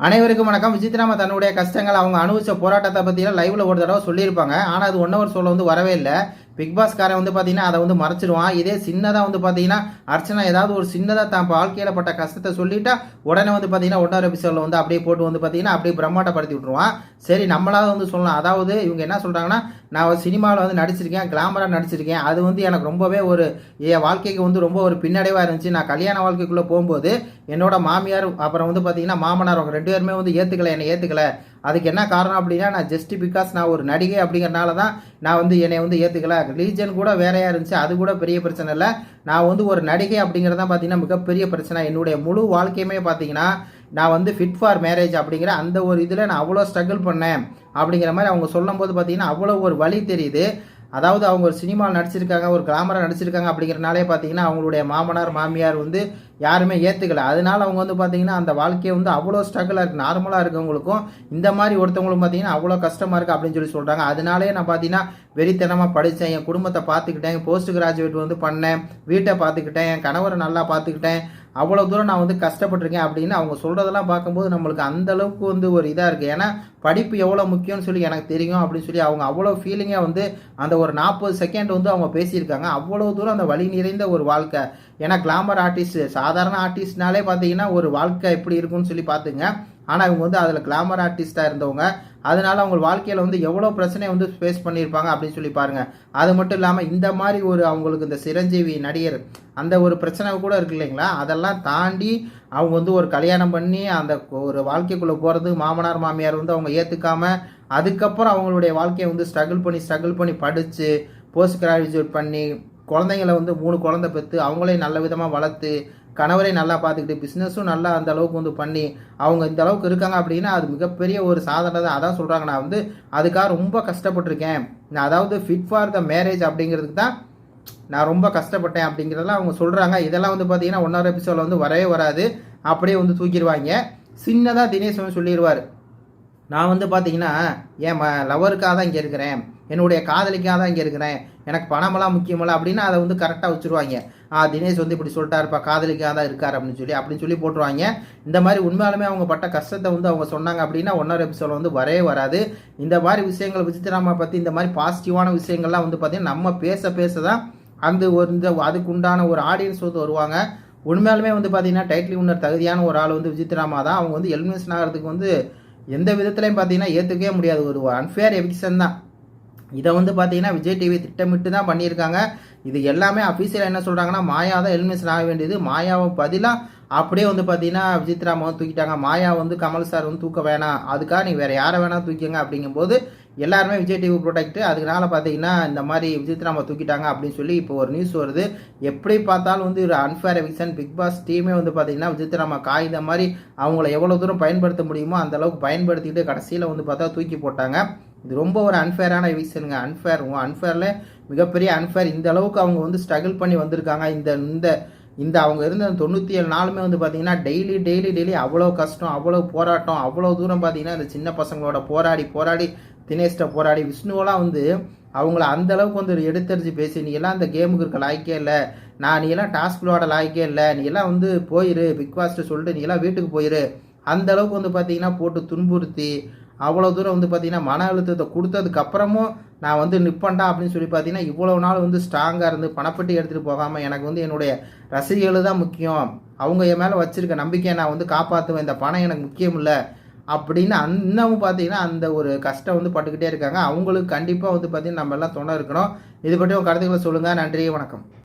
அனைவருக்கும் வணக்கம். விசித்ராமா தன்னுடைய கஷ்டங்கள், அவங்க அனுபவிச்ச போராட்டத்தை பற்றியெல்லாம் லைவ்ல ஒரு தடவை சொல்லியிருப்பாங்க. ஆனால் அது 1 ஹவர் சொல்ல வரவே இல்லை. பிக் பாஸ்காரன் பார்த்தீங்கன்னா அதை மறைச்சிடுவான். இதே சின்னதாக பார்த்தீங்கன்னா அர்ச்சனா ஏதாவது ஒரு சின்னதாக தான் வாழ்க்கையில் பட்ட கஷ்டத்தை சொல்லிட்டா உடனே பார்த்தீங்கன்னா 1 ஹவர் எபிசோடில் அப்படியே போட்டு பார்த்தீங்கன்னா அப்படியே பிரம்மாண்டப்படுத்தி விட்டுருவான். சரி, நம்மளாவது சொல்லலாம். அதாவது இவங்க என்ன சொல்கிறாங்கன்னா, நான் சினிமாவில் நடிச்சிருக்கேன், கிளாமராக நடிச்சிருக்கேன். அது எனக்கு ரொம்பவே என் வாழ்க்கைக்கு ரொம்ப ஒரு பின்னடைவாக இருந்துச்சு. நான் கல்யாண வாழ்க்கைக்குள்ளே போகும்போது என்னோட மாமியார் அப்புறம் பார்த்தீங்கன்னா மாமனார் அவங்க 2 பேருமே ஏற்றுக்கலை, என்னை ஏற்றுக்கலை. அதுக்கு என்ன காரணம் அப்படின்னா, நான் ஜஸ்ட் பிகாஸ் நான் ஒரு நடிகை அப்படிங்கிறனால தான் நான் என்னை ஏற்றுக்கல. ரிலீஜன் கூட வேறையாக இருந்துச்சு, அது கூட பெரிய பிரச்சனை இல்லை. நான் ஒரு நடிகை அப்படிங்கிறது தான் பார்த்தீங்கன்னா மிகப்பெரிய பிரச்சனை. என்னுடைய முழு வாழ்க்கையுமே பார்த்தீங்கன்னா நான் ஃபிட் ஃபார் மேரேஜ் அப்படிங்கிற அந்த ஒரு இதில் நான் அவ்வளோ ஸ்ட்ரகிள் பண்ணேன் அப்படிங்கிற மாதிரி அவங்க சொல்லும் போது பார்த்தீங்கன்னா அவ்வளோ ஒரு வழி தெரியுது. அதாவது அவங்க ஒரு சினிமாவில் நடிச்சிருக்காங்க, ஒரு கிளாமராக நடிச்சிருக்காங்க அப்படிங்கிறனாலே பார்த்தீங்கன்னா அவங்களுடைய மாமனார் மாமியார் யாருமே ஏற்றுக்கல. அதனால அவங்க பார்த்தீங்கன்னா அந்த வாழ்க்கையை அவ்வளோ ஸ்ட்ரகிளாக இருக்குது. நார்மலாக இருக்கவங்களுக்கும் இந்த மாதிரி ஒருத்தவங்களும் பார்த்தீங்கன்னா அவ்வளோ கஷ்டமாக இருக்குது அப்படின்னு சொல்கிறாங்க. அதனாலே நான் பார்த்தீங்கன்னா வெறித்தனமாக படித்தேன், என் குடும்பத்தை பார்த்துக்கிட்டேன், போஸ்ட் கிராஜுவேட் பண்ணேன், வீட்டை பார்த்துக்கிட்டேன், என் கணவரை நல்லா பார்த்துக்கிட்டேன், அவ்வளோ தூரம் நான் கஷ்டப்பட்டிருக்கேன் அப்படின்னு அவங்க சொல்கிறதெல்லாம் பார்க்கும்போது நம்மளுக்கு அந்த அளவுக்கு ஒரு இதாக இருக்குது. ஏன்னா படிப்பு எவ்வளோ முக்கியம்னு சொல்லி எனக்கு தெரியும் அப்படின்னு சொல்லி அவங்க அவ்வளோ ஃபீலிங்காக அந்த ஒரு 40 செகண்ட் அவங்க பேசியிருக்காங்க. அவ்வளோ தூரம் அந்த வழி நிறைந்த ஒரு வாழ்க்கை. ஏன்னா கிளாமர் ஆர்டிஸ்ட், சாதாரண ஆர்டிஸ்ட்னாலே பார்த்தீங்கன்னா ஒரு வாழ்க்கை எப்படி இருக்குன்னு சொல்லி பார்த்துங்க. ஆனால் இவங்க அதில் கிளாமர் ஆர்டிஸ்டாக இருந்தவங்க. அதனால அவங்க வாழ்க்கையில் எவ்வளோ பிரச்சனை ஃபேஸ் பண்ணியிருப்பாங்க அப்படின்னு சொல்லி பாருங்க. அது மட்டும் இல்லாமல் இந்த மாதிரி அவங்களுக்கு இந்த சிரஞ்சீவி நடிகர் அந்த ஒரு பிரச்சனை கூட இருக்கு இல்லைங்களா, அதெல்லாம் தாண்டி அவங்க ஒரு கல்யாணம் பண்ணி அந்த ஒரு வாழ்க்கைக்குள்ளே போகிறது, மாமனார் மாமியார் அவங்க ஏற்றுக்காம அதுக்கப்புறம் அவங்களுடைய வாழ்க்கையை ஸ்ட்ரகிள் பண்ணி படித்து போஸ்ட் கிராஜுவேட் பண்ணி குழந்தைங்களை 3 குழந்தை பெற்று அவங்களையும் நல்ல விதமாக வளர்த்து கணவரை நல்லா பார்த்துக்கிட்டு பிஸ்னஸும் நல்லா அந்த அளவுக்கு பண்ணி அவங்க இந்த அளவுக்கு இருக்காங்க அப்படின்னா அது மிகப்பெரிய ஒரு சாதனை தான். அதான் சொல்கிறாங்க, நான் அதுக்காக ரொம்ப கஷ்டப்பட்டிருக்கேன். நான் அதாவது ஃபிட் ஃபார் த மேரேஜ் அப்படிங்கிறதுக்கு தான் நான் ரொம்ப கஷ்டப்பட்டேன் அப்படிங்கிறதெல்லாம் அவங்க சொல்கிறாங்க. இதெல்லாம் பார்த்தீங்கன்னா 1 ஹவர் எபிசோடில் வரவே வராது, அப்படியே தூக்கிடுவாங்க. சின்னதாக தினேஷ் சொல்லிடுவார், நான் பார்த்தீங்கன்னா என் லவருக்காக தான் இங்கே இருக்கிறேன், என்னுடைய காதலிக்காக தான் இங்கே இருக்கிறேன், எனக்கு பணமெல்லாம் முக்கியமில்ல அப்படின்னு அதை கரெக்டாக வச்சுருவாங்க. தினேஷ் இப்படி சொல்லிட்டாருப்பா, காதலிக்காக தான் இருக்கார் அப்படின்னு சொல்லி போட்டுருவாங்க. இந்த மாதிரி உண்மையாலுமே அவங்க பட்ட கஷ்டத்தை அவங்க சொன்னாங்க அப்படின்னா 1 ஹவர் எபிசோட வரவே வராது. இந்த மாதிரி விஷயங்கள் விசித்ராமா பற்றி இந்த மாதிரி பாசிட்டிவான விஷயங்கள்லாம் பார்த்தீங்கன்னா நம்ம பேச தான் அந்த அதுக்கு உண்டான ஒரு ஆடியன்ஸ் வருவாங்க. உண்மையாலுமே பார்த்தீங்கன்னா டைட்டில் வின்னர் தகுதியான ஒரு ஆள் விசித்ராமா தான். அவங்க எலிமினேஷன் ஆகிறதுக்கு எந்த விதத்துலையும் பார்த்தீங்கன்னா ஏற்றுக்கவே முடியாது. ஒரு அன்ஃபேர் எவிக்ஷன் தான். இதை பார்த்தீங்கன்னா விஜய் டிவி திட்டமிட்டு தான் பண்ணியிருக்காங்க. இது எல்லாமே அஃபீஷியலாக என்ன சொல்கிறாங்கன்னா, மாயா தான் எலிமினேஷன் ஆக வேண்டியது, மாயாவை பதிலாக அப்படியே பார்த்தீங்கன்னா விசித்ராமா தூக்கிட்டாங்க. மாயா கமல் சார் தூக்க வேணாம், அதுக்காக நீ வேறு யாரை வேணால் தூக்கிங்க அப்படிங்கும்போது எல்லாருமே விஜய் டிவி ப்ரொடெக்ட். அதுக்குனால பார்த்தீங்கன்னா இந்த மாதிரி விசித்ராமா தூக்கிட்டாங்க அப்படின்னு சொல்லி இப்போ ஒரு நியூஸ் வருது. எப்படி பார்த்தாலும் ஒரு அன்ஃபேர் எவிக்ஷன். பிக் பாஸ் டீமே பார்த்தீங்கன்னா விசித்ராமா காகித மாதிரி அவங்கள எவ்வளோ தூரம் பயன்படுத்த முடியுமோ அந்த அளவுக்கு பயன்படுத்திக்கிட்டு கடைசியில் பார்த்தா தூக்கி போட்டாங்க. இது ரொம்ப ஒரு அன்ஃபேரான எவிக்ஷனுங்க. அன்ஃபேரில் மிகப்பெரிய அன்ஃபேர். இந்த அளவுக்கு அவங்க ஸ்ட்ரகிள் பண்ணி வந்திருக்காங்க. இந்த அவங்க இருந்த 97 நாளுமே பார்த்தீங்கன்னா டெய்லி அவ்வளோ கஷ்டம், அவ்வளோ போராட்டம், அவ்வளோ தூரம் பார்த்தீங்கன்னா இந்த சின்ன பசங்களோட போராடி தினேஷ்ட போராடி விஷ்ணுவெல்லாம் அவங்கள அந்த அளவுக்கு எடுத்தறிஞ்சு பேசி, நீ எல்லாம் இந்த கேமுக்கு இருக்க லாய்க்கே இல்லை, நீ எல்லாம் டாஸ்க் விளையாட லாய்க்கே இல்லை, நீ எல்லாம் போயிரு பிக் பாஸ்ட்டு சொல்லிட்டு நீ எல்லாம் வீட்டுக்கு போயிரு, அந்த அளவுக்கு பார்த்தீங்கன்னா போட்டு துன்புறுத்தி அவ்வளோ தூரம் பார்த்தீங்கன்னா மன அழுத்தத்தை கொடுத்ததுக்கு அப்புறமும் நான் நிற்பண்டா அப்படின்னு சொல்லி பார்த்தீங்கன்னா இவ்வளோ நாள் ஸ்ட்ராங்காக இருந்து பணப்பட்டி எடுத்துகிட்டு போகாமல் எனக்கு என்னுடைய ரசிகர்கள் தான் முக்கியம், அவங்க என் மேலே வச்சிருக்க நம்பிக்கையை நான் காப்பாற்றுவேன், இந்த பணம் எனக்கு முக்கியம் இல்லை அப்படின்னு இன்னமும் பார்த்தீங்கன்னா அந்த ஒரு கஷ்டம் பட்டுக்கிட்டே இருக்காங்க. அவங்களுக்கு கண்டிப்பாக பார்த்தீங்கன்னா நம்ம எல்லாம் துணை இருக்கணும். இது பற்றி உங்கள் கருத்துக்களை சொல்லுங்கள். நன்றி, வணக்கம்.